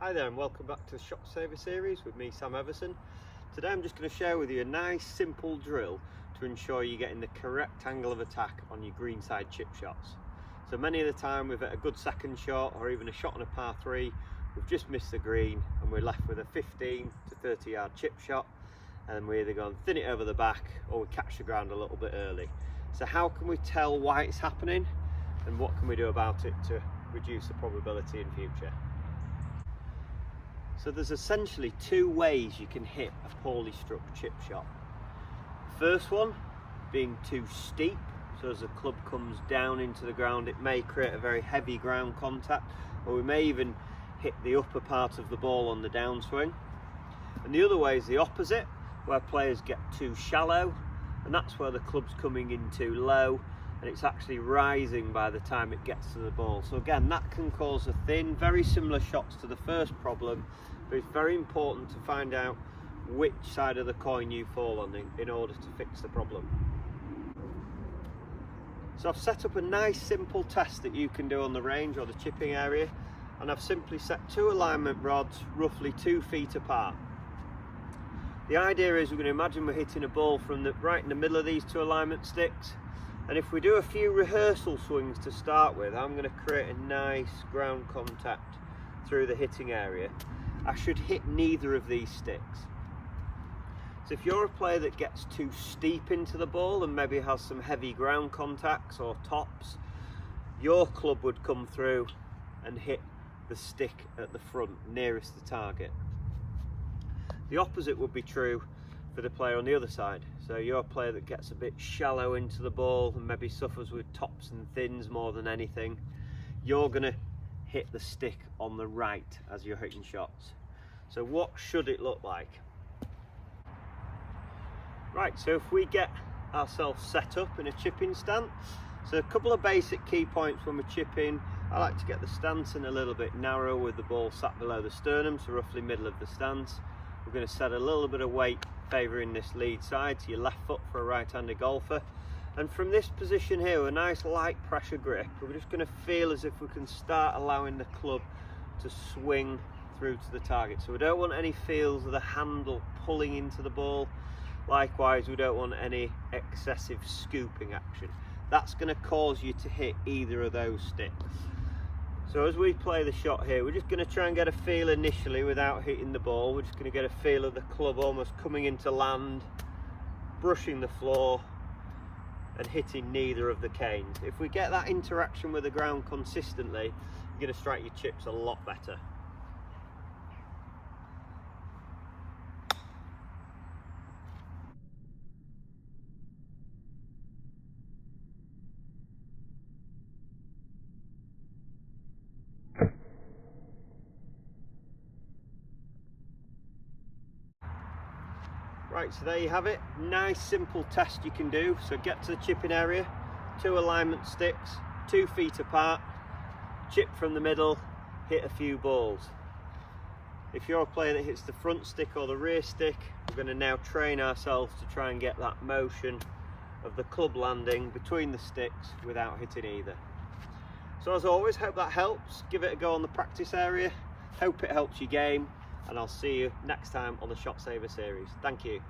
Hi there and welcome back to the Shot Saver series with me, Sam Everson. Today I'm just going to share with you a nice simple drill to ensure you're getting the correct angle of attack on your greenside chip shots. So many of the time we've hit a good second shot or even a shot on a par 3, we've just missed the green and we're left with a 15 to 30 yard chip shot, and we either go and thin it over the back or we catch the ground a little bit early. So how can we tell why it's happening and what can we do about it to reduce the probability in future? So there's essentially two ways you can hit a poorly struck chip shot. First one being too steep, so as the club comes down into the ground it may create a very heavy ground contact, or we may even hit the upper part of the ball on the downswing. And the other way is the opposite, where players get too shallow, and that's where the club's coming in too low and it's actually rising by the time it gets to the ball. So again, that can cause a thin, very similar shots to the first problem, but it's very important to find out which side of the coin you fall on in order to fix the problem. So I've set up a nice simple test that you can do on the range or the chipping area, and I've simply set two alignment rods roughly 2 feet apart. The idea is we're going to imagine we're hitting a ball from right in the middle of these two alignment sticks, and if we do a few rehearsal swings to start with, I'm going to create a nice ground contact through the hitting area. I should hit neither of these sticks. So if you're a player that gets too steep into the ball and maybe has some heavy ground contacts or tops, your club would come through and hit the stick at the front nearest the target. The opposite would be true for the player on the other side. So you're a player that gets a bit shallow into the ball and maybe suffers with tops and thins more than anything, you're going to hit the stick on the right as you're hitting shots. So what should it look like? Right, so if we get ourselves set up in a chipping stance, so a couple of basic key points when we're chipping. I like to get the stance in a little bit narrow with the ball sat below the sternum, so roughly middle of the stance. We're going to set a little bit of weight favouring this lead side to your left foot for a right-handed golfer, and from this position here with a nice light pressure grip, we're just going to feel as if we can start allowing the club to swing through to the target. So we don't want any feels of the handle pulling into the ball. Likewise, we don't want any excessive scooping action. That's going to cause you to hit either of those sticks. So as we play the shot here, we're just going to try and get a feel initially without hitting the ball. We're just going to get a feel of the club almost coming into land, brushing the floor and hitting neither of the canes. If we get that interaction with the ground consistently, you're going to strike your chips a lot better. Right, so there you have it. Nice simple test you can do. So get to the chipping area, 2 alignment sticks, 2 feet apart, chip from the middle, hit a few balls. If you're a player that hits the front stick or the rear stick, we're going to now train ourselves to try and get that motion of the club landing between the sticks without hitting either. So as always, hope that helps. Give it a go on the practice area. Hope it helps your game, and I'll see you next time on the Shot Saver series. Thank you.